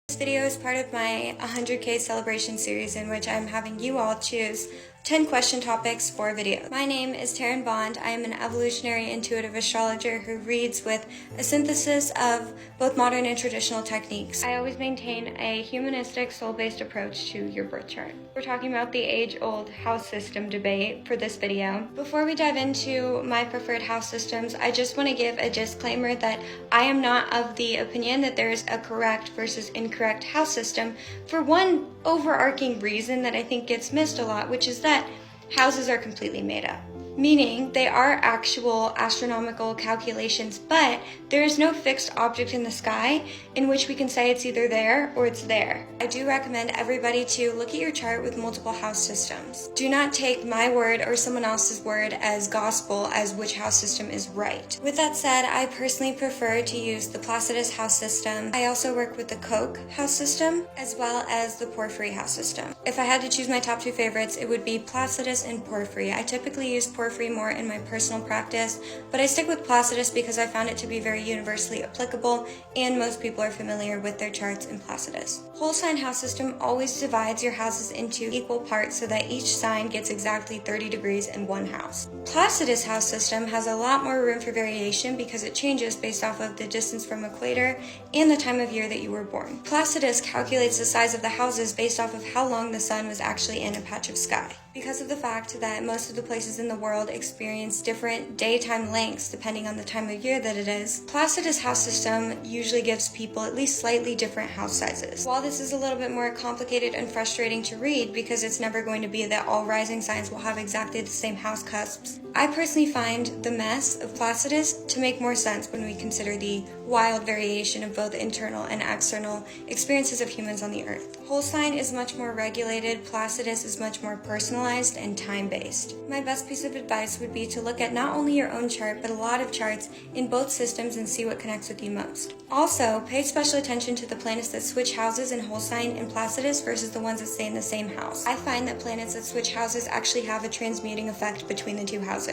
This video is part of my 100K celebration series in which I'm having you all choose 10 question topics for a video. My name is Taryn Bond. I am an evolutionary intuitive astrologer who reads with a synthesis of both modern and traditional techniques. I always maintain a humanistic, soul-based approach to your birth chart. We're talking about the age-old house system debate for this video. Before we dive into my preferred house systems, I just want to give a disclaimer that I am not of the opinion that there is a correct versus incorrect house system for one overarching reason that I think gets missed a lot, which is that houses are completely made up. Meaning they are actual astronomical calculations, but there is no fixed object in the sky in which we can say it's either there or it's there. I do recommend everybody to look at your chart with multiple house systems. Do not take my word or someone else's word as gospel as which house system is right. With that said, I personally prefer to use the Placidus house system. I also work with the Koch house system as well as the Porphyry house system. If I had to choose my top two favorites, it would be Placidus and Porphyry. I typically use Porphyry more in my personal practice, but I stick with Placidus because I found it to be very universally applicable and most people are familiar with their charts in Placidus. Whole sign house system always divides your houses into equal parts so that each sign gets exactly 30 degrees in one house. Placidus house system has a lot more room for variation because it changes based off of the distance from equator and the time of year that you were born. Placidus calculates the size of the houses based off of how long the sun was actually in a patch of sky. Because of the fact that most of the places in the world experience different daytime lengths depending on the time of year that it is, Placidus house system usually gives people at least slightly different house sizes. While this is a little bit more complicated and frustrating to read because it's never going to be that all rising signs will have exactly the same house cusps, I personally find the mess of Placidus to make more sense when we consider the wild variation of both internal and external experiences of humans on the earth. Whole sign is much more regulated, Placidus is much more personalized and time-based. My best piece of advice would be to look at not only your own chart, but a lot of charts in both systems and see what connects with you most. Also, pay special attention to the planets that switch houses in whole sign and Placidus versus the ones that stay in the same house. I find that planets that switch houses actually have a transmuting effect between the two houses.